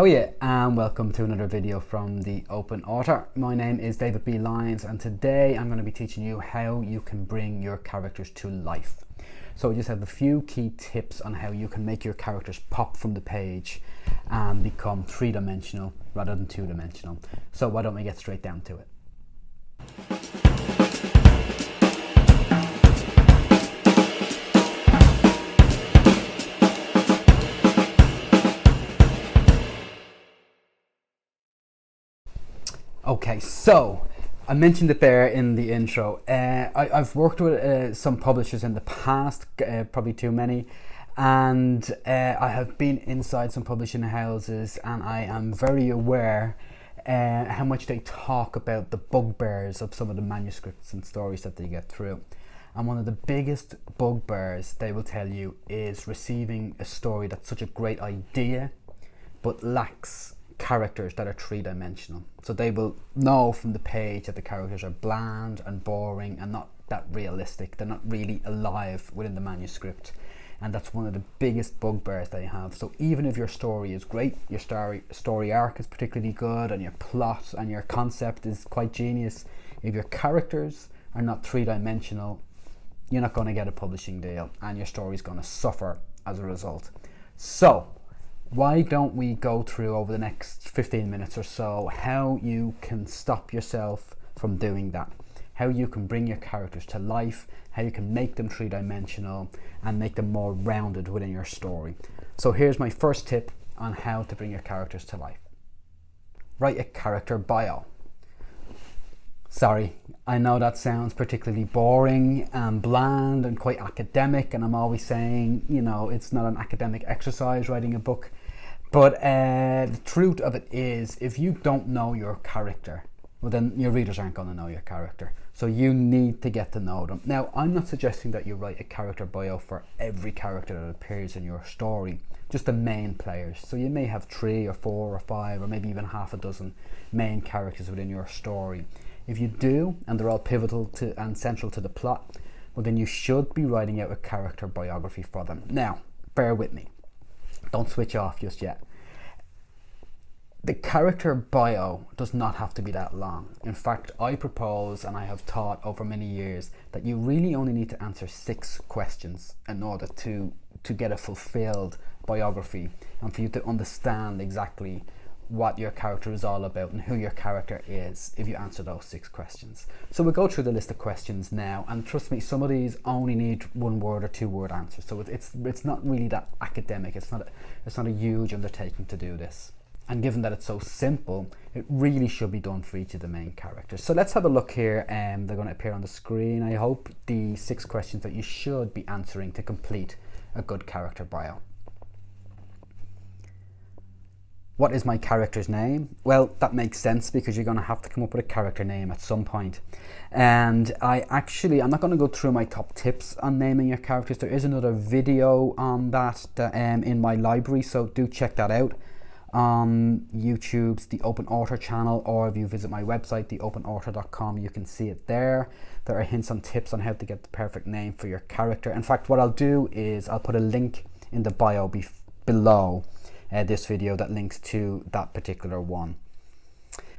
How are you? And welcome to another video from the Open Author. My name is David B. Lyons, and today I'm going to be teaching you how you can bring your characters to life. So I just have a few key tips on how you can make your characters pop from the page and become three-dimensional rather than two-dimensional. So why don't we get straight down to it? Okay, so I mentioned it there in the intro. I've worked with some publishers in the past, probably too many, and I have been inside some publishing houses, and I am very aware how much they talk about the bugbears of some of the manuscripts and stories that they get through. And one of the biggest bugbears they will tell you is receiving a story that's such a great idea but lacks characters that are three-dimensional. So they will know from the page that the characters are bland and boring and not that realistic. They're not really alive within the manuscript, and that's one of the biggest bugbears they have. So even if your story is great, your story arc is particularly good, and your plot and your concept is quite genius, if your characters are not three-dimensional, you're not going to get a publishing deal and your story is going to suffer as a result. So why don't we go through over the next 15 minutes or so how you can stop yourself from doing that, how you can bring your characters to life, how you can make them three-dimensional and make them more rounded within your story. So here's my first tip on how to bring your characters to life. Write a character bio. Sorry, I know that sounds particularly boring and bland and quite academic, and I'm always saying, you know, it's not an academic exercise writing a book. But the truth of it is, if you don't know your character, well then your readers aren't going to know your character. So you need to get to know them. Now, I'm not suggesting that you write a character bio for every character that appears in your story, just the main players. So you may have 3 or 4 or 5 or maybe even half a dozen main characters within your story. If you do, and they're all pivotal to and central to the plot, well then you should be writing out a character biography for them. Now, bear with me. Don't switch off just yet. The character bio does not have to be that long. In fact, I propose, and I have taught over many years, that you really only need to answer 6 questions in order to get a fulfilled biography and for you to understand exactly what your character is all about and who your character is if you answer those 6 questions. So we'll go through the list of questions now, and trust me, some of these only need 1-word or 2-word answers. So it's not really that academic. It's not a huge undertaking to do this. And given that it's so simple, it really should be done for each of the main characters. So let's have a look here. They're going to appear on the screen. I hope the 6 questions that you should be answering to complete a good character bio. What is my character's name? Well, that makes sense because you're going to have to come up with a character name at some point. And I'm not going to go through my top tips on naming your characters. There is another video on that in my library, so do check that out on YouTube's The Open Author channel, or if you visit my website, theopenauthor.com, you can see it there. There are hints and tips on how to get the perfect name for your character. In fact, what I'll do is I'll put a link in the bio below this video that links to that particular one.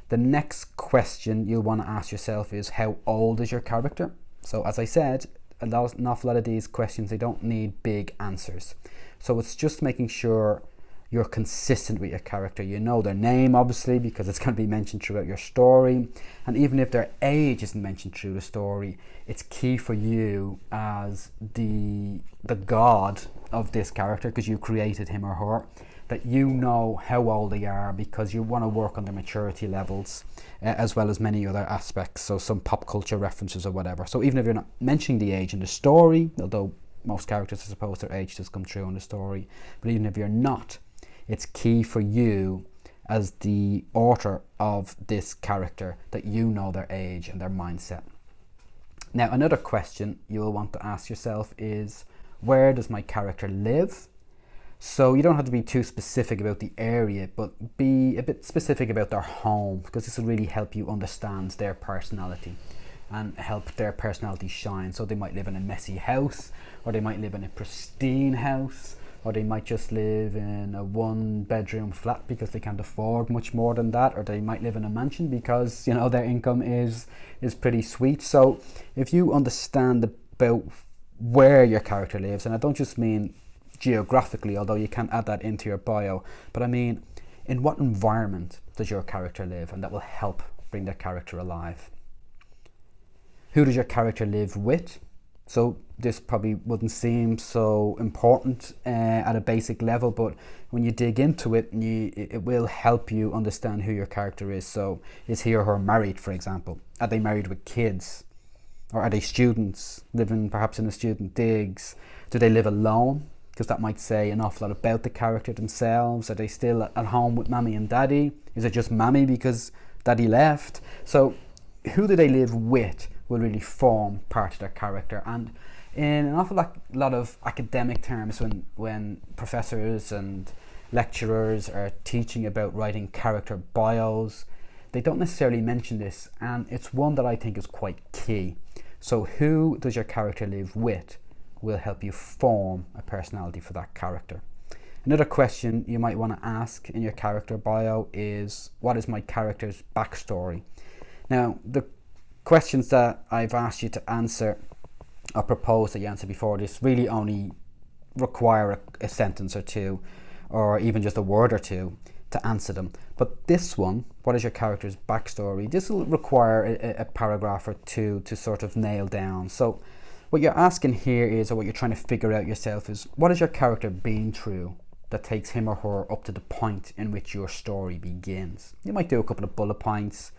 The next question you'll want to ask yourself is, how old is your character? So as I said, an awful lot of these questions, they don't need big answers. So it's just making sure you're consistent with your character. You know their name, obviously, because it's going to be mentioned throughout your story. And even if their age isn't mentioned through the story, it's key for you as the god of this character, because you created him or her, that you know how old they are, because you want to work on their maturity levels as well as many other aspects, so some pop culture references or whatever. So even if you're not mentioning the age in the story, although most characters, I suppose, their age does come through in the story, but even if you're not, it's key for you as the author of this character that you know their age and their mindset. Now, another question you'll want to ask yourself is, where does my character live? So you don't have to be too specific about the area, but be a bit specific about their home, because this will really help you understand their personality and help their personality shine. So they might live in a messy house, or they might live in a pristine house. or they might just live in a 1-bedroom flat because they can't afford much more than that, or they might live in a mansion because, you know, their income is pretty sweet. So if you understand about where your character lives, and I don't just mean geographically, although you can add that into your bio, but I mean in what environment does your character live, and that will help bring their character alive. Who does your character live with? So this probably wouldn't seem so important at a basic level, but when you dig into it, it will help you understand who your character is. So is he or her married, for example? Are they married with kids? Or are they students living perhaps in a student digs? Do they live alone? Because that might say an awful lot about the character themselves. Are they still at home with mommy and daddy? Is it just mommy because daddy left? So who do they live with will really form part of their character. And in an awful lot of academic terms, when professors and lecturers are teaching about writing character bios, they don't necessarily mention this, and it's one that I think is quite key. So who does your character live with will help you form a personality for that character. Another question you might want to ask in your character bio is, what is my character's backstory? Now, the questions that I've asked you to answer or proposed that you answer before this really only require a sentence or two, or even just a word or two to answer them. But this one, what is your character's backstory? This will require a paragraph or two to sort of nail down. So what you're asking here is, or what you're trying to figure out yourself is, what has your character been through that takes him or her up to the point in which your story begins? You might do a couple of bullet points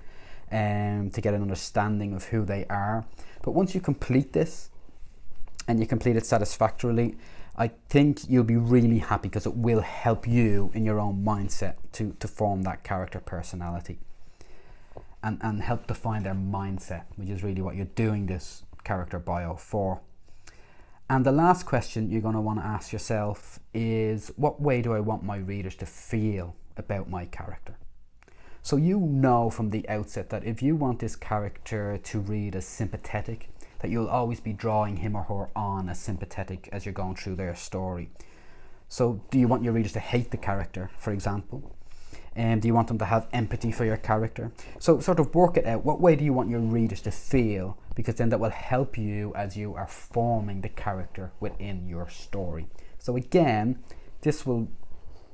to get an understanding of who they are. But once you complete this, and you complete it satisfactorily, I think you'll be really happy, because it will help you in your own mindset to form that character personality and help define their mindset, which is really what you're doing this character bio for. And the last question you're going to want to ask yourself is, what way do I want my readers to feel about my character? So you know from the outset that if you want this character to read as sympathetic, that you'll always be drawing him or her on as sympathetic as you're going through their story. So do you want your readers to hate the character, for example? Do you want them to have empathy for your character? So sort of work it out. What way do you want your readers to feel? Because then that will help you as you are forming the character within your story. So again, this will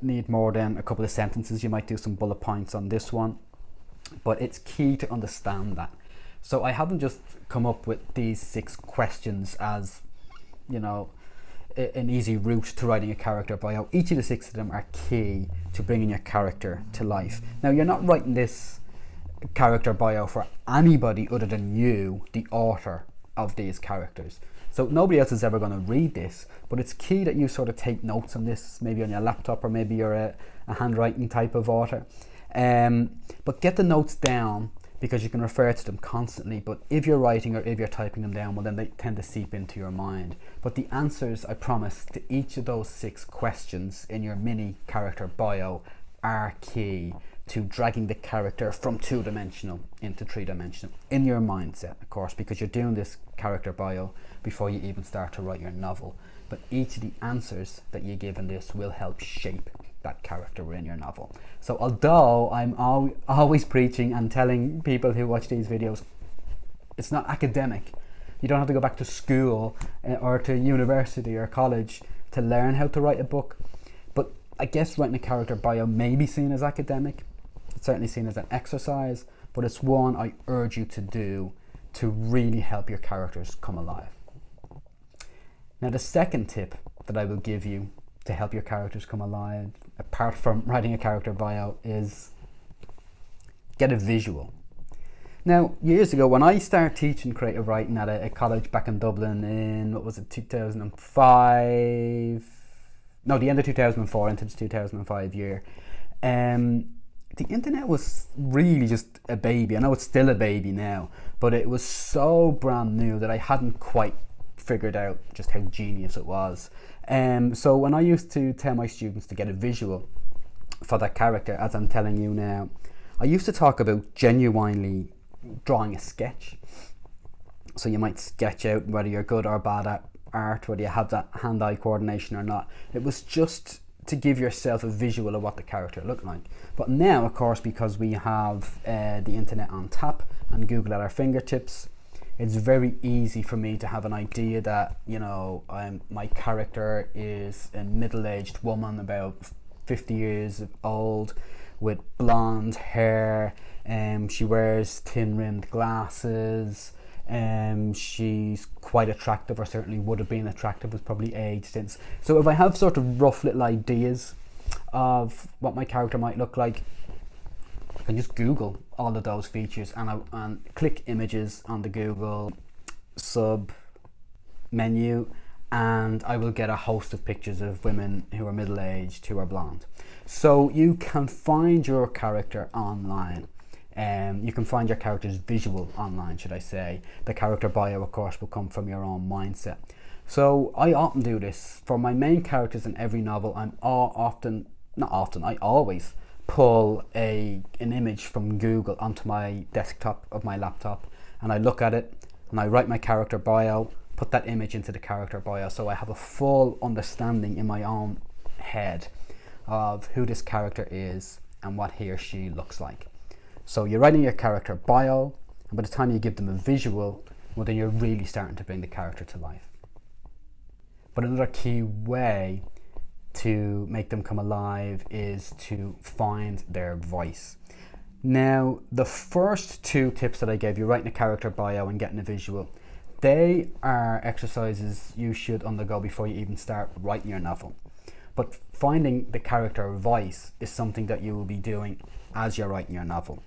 need more than a couple of sentences. You might do some bullet points on this one, but it's key to understand that. So I haven't just come up with these 6 questions as, you know, an easy route to writing a character bio. Each of the 6 of them are key to bringing your character to life. Now, you're not writing this character bio for anybody other than you, the author of these characters. So nobody else is ever going to read this, but it's key that you sort of take notes on this, maybe on your laptop, or maybe you're a handwriting type of author. But get the notes down, because you can refer to them constantly. But if you're writing or if you're typing them down, well, then they tend to seep into your mind. But the answers, I promise, to each of those 6 questions in your mini character bio are key to dragging the character from 2-dimensional into 3-dimensional in your mindset, of course, because you're doing this character bio before you even start to write your novel. But each of the answers that you give in this will help shape that character in your novel. So although I'm always preaching and telling people who watch these videos, it's not academic. You don't have to go back to school or to university or college to learn how to write a book. But I guess writing a character bio may be seen as academic. It's certainly seen as an exercise, but it's one I urge you to do to really help your characters come alive. Now, the second tip that I will give you to help your characters come alive, apart from writing a character bio, is get a visual. Now, years ago, when I started teaching creative writing at a college back in Dublin in, 2005? No, the end of 2004 into the 2005 year. The internet was really just a baby. I know it's still a baby now, but it was so brand new that I hadn't quite figured out just how genius it was. So when I used to tell my students to get a visual for that character, as I'm telling you now, I used to talk about genuinely drawing a sketch. So you might sketch out whether you're good or bad at art, whether you have that hand-eye coordination or not. It was just to give yourself a visual of what the character looked like. But now, of course, because we have the internet on tap and Google at our fingertips, it's very easy for me to have an idea that, you know, my character is a middle-aged woman about 50 years old with blonde hair. She wears tin-rimmed glasses. She's quite attractive, or certainly would have been attractive, was probably aged since. So if I have sort of rough little ideas of what my character might look like, I can just Google all of those features and click images on the Google sub menu, and I will get a host of pictures of women who are middle-aged, who are blonde. So you can find your character online. You can find your character's visual online, should I say. The character bio, of course, will come from your own mindset. So I often do this. For my main characters in every novel, I always pull an image from Google onto my desktop of my laptop, and I look at it and I write my character bio, put that image into the character bio, so I have a full understanding in my own head of who this character is and what he or she looks like. So you're writing your character bio, and by the time you give them a visual, well, then you're really starting to bring the character to life. But another key way to make them come alive is to find their voice. Now, the first two tips that I gave you, writing a character bio and getting a visual, they are exercises you should undergo before you even start writing your novel. But finding the character voice is something that you will be doing as you're writing your novel.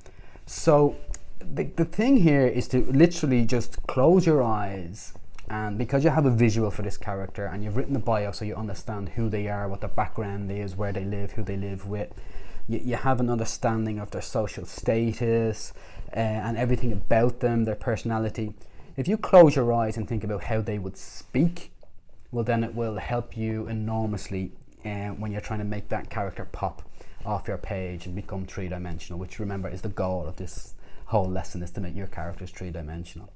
So the thing here is to literally just close your eyes, and because you have a visual for this character and you've written the bio so you understand who they are, what their background is, where they live, who they live with, you have an understanding of their social status and everything about them, their personality. If you close your eyes and think about how they would speak, well, then it will help you enormously when you're trying to make that character pop off your page and become three-dimensional, which, remember, is the goal of this whole lesson, is to make your characters three-dimensional.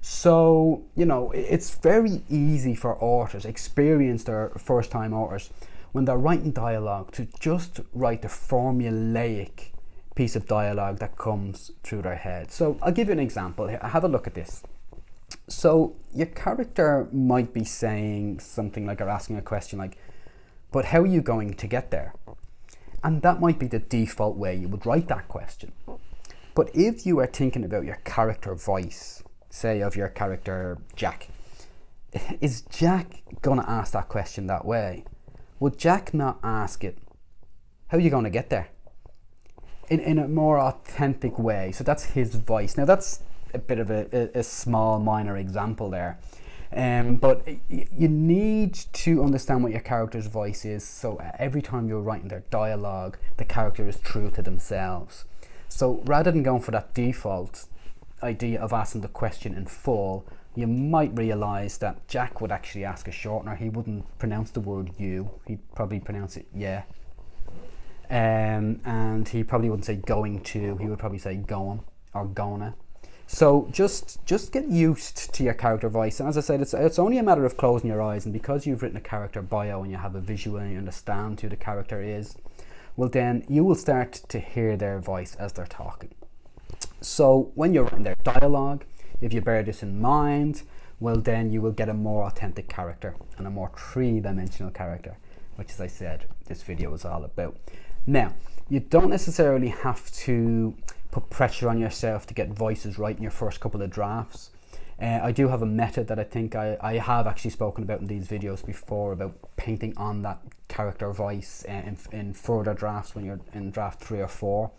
So, you know, it's very easy for authors, experienced or first-time authors, when they're writing dialogue, to just write the formulaic piece of dialogue that comes through their head. So I'll give you an example. Have a look at this. So your character might be saying something like, or asking a question like, but how are you going to get there? And that might be the default way you would write that question. But if you are thinking about your character voice, say of your character Jack, is Jack going to ask that question that way? Would Jack not ask it, how are you going to get there? In a more authentic way. So that's his voice. Now that's a bit of a small minor example there. But you need to understand what your character's voice is, so every time you're writing their dialogue, the character is true to themselves. So rather than going for that default idea of asking the question in full, you might realise that Jack would actually ask a shortener. He wouldn't pronounce the word you, he'd probably pronounce it yeah. And he probably wouldn't say going to, he would probably say going or gonna. So just get used to your character voice. And as I said, it's only a matter of closing your eyes, and because you've written a character bio and you have a visual and you understand who the character is, well, then you will start to hear their voice as they're talking. So when you're writing their dialogue, if you bear this in mind, well, then you will get a more authentic character and a more three-dimensional character, which, as I said, this video is all about. Now, you don't necessarily have to put pressure on yourself to get voices right in your first couple of drafts. I do have a method that I think I have actually spoken about in these videos before, about painting on that character voice in further drafts, when you're in draft 3 or 4,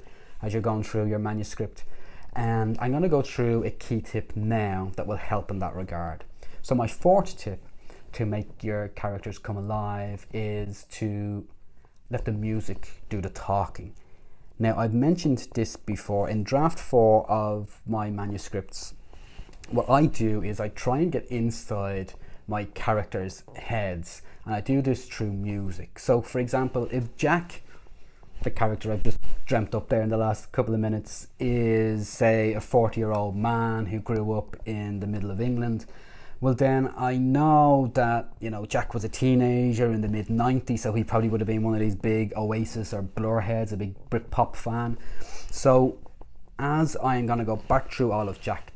as you're going through your manuscript. And I'm going to go through a key tip now that will help in that regard. So my fourth tip to make your characters come alive is to let the music do the talking. Now, I've mentioned this before. In draft 4 of my manuscripts, what I do is I try and get inside my characters' heads, and I do this through music. So, for example, if Jack, the character I've just dreamt up there in the last couple of minutes, is, say, a 40-year-old man who grew up in the middle of England, Well, then I know that, you know, Jack was a teenager in the mid 90s, so he probably would have been one of these big Oasis or Blur heads, a big Britpop fan. So as I'm going to go back through all of Jack's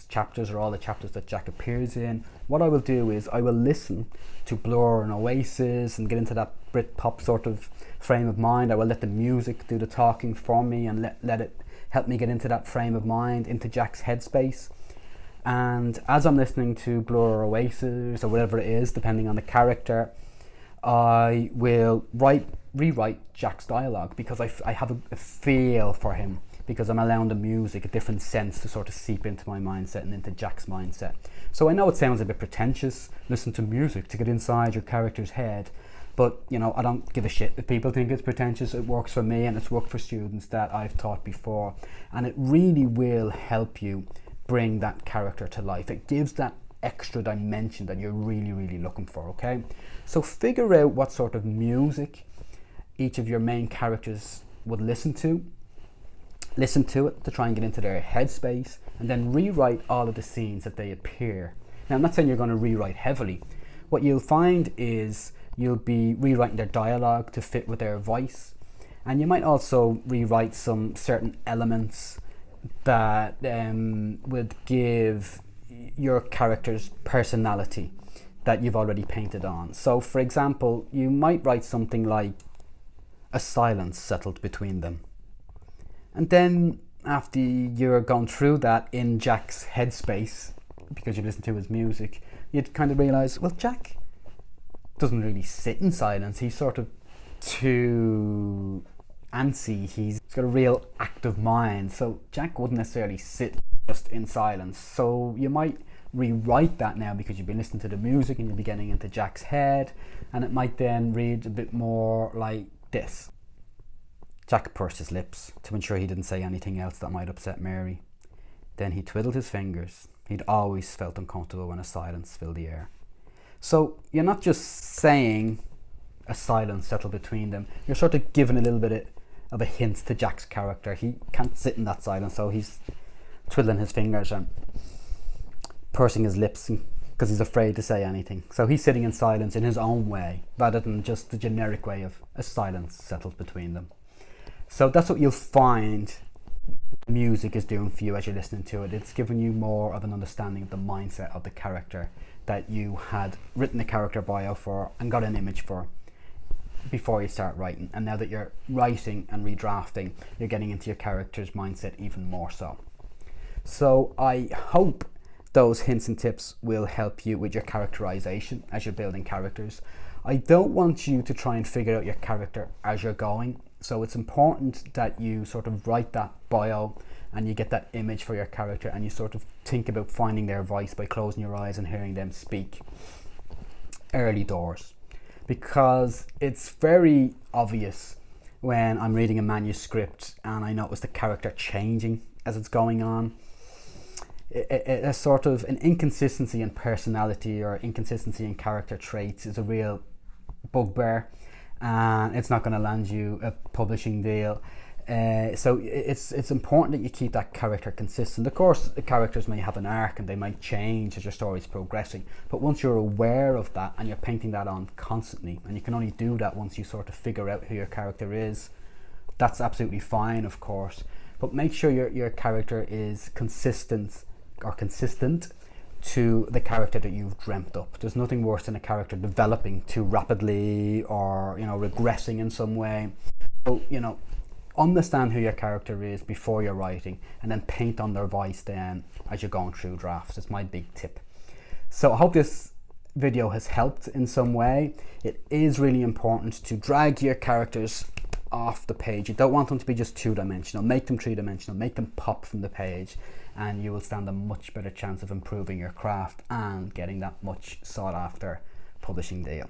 chapters, or all the chapters that Jack appears in, what I will do is I will listen to Blur and Oasis and get into that Britpop sort of frame of mind. I will let the music do the talking for me and let it help me get into that frame of mind, into Jack's headspace. And as I'm listening to Blur or Oasis or whatever it is, depending on the character, I will rewrite Jack's dialogue, because I have a feel for him, because I'm allowing the music a different sense to sort of seep into my mindset and into Jack's mindset. So I know it sounds a bit pretentious, listen to music to get inside your character's head, but you know, I don't give a shit if people think it's pretentious. It works for me, and it's worked for students that I've taught before, and it really will help you bring that character to life. It gives that extra dimension that you're really looking for. Okay, so figure out what sort of music each of your main characters would listen to it to try and get into their headspace, and then rewrite all of the scenes that they appear. Now, I'm not saying you're going to rewrite heavily. What you'll find is you'll be rewriting their dialogue to fit with their voice, and you might also rewrite some certain elements that would give your character's personality that you've already painted on. So for example, you might write something like a silence settled between them, and then after you're going through that in Jack's headspace, because you listen to his music, you'd kind of realize, well, Jack doesn't really sit in silence. He's sort of too antsy. He's got a real active mind, so Jack wouldn't necessarily sit just in silence. So you might rewrite that now, because you've been listening to the music and you'll be getting into Jack's head, and it might then read a bit more like this. Jack pursed his lips to ensure he didn't say anything else that might upset Mary. Then he twiddled his fingers. He'd always felt uncomfortable when a silence filled the air. So you're not just saying a silence settled between them, you're sort of giving a little bit of a hint to Jack's character. He can't sit in that silence, so he's twiddling his fingers and pursing his lips because he's afraid to say anything. So he's sitting in silence in his own way, rather than just the generic way of a silence settled between them. So that's what you'll find music is doing for you as you're listening to it. It's giving you more of an understanding of the mindset of the character that you had written the character bio for and got an image for before you start writing. And now that you're writing and redrafting, you're getting into your character's mindset even more so. So I hope those hints and tips will help you with your characterization as you're building characters. I don't want you to try and figure out your character as you're going. So it's important that you sort of write that bio and you get that image for your character, and you sort of think about finding their voice by closing your eyes and hearing them speak early doors. Because it's very obvious when I'm reading a manuscript and I notice the character changing as it's going on. A sort of an inconsistency in personality or inconsistency in character traits is a real bugbear, and it's not going to land you a publishing deal. So it's important that you keep that character consistent. Of course, the characters may have an arc and they might change as your story's progressing, but once you're aware of that and you're painting that on constantly, and you can only do that once you sort of figure out who your character is, that's absolutely fine, of course. But make sure your character is consistent to the character that you've dreamt up. There's nothing worse than a character developing too rapidly or, you know, regressing in some way. So, you know, understand who your character is before you're writing, and then paint on their voice then as you're going through drafts. It's my big tip. So I hope this video has helped in some way. It is really important to drag your characters off the page. You don't want them to be just two-dimensional. Make them three-dimensional, make them pop from the page, and you will stand a much better chance of improving your craft and getting that much sought after publishing deal.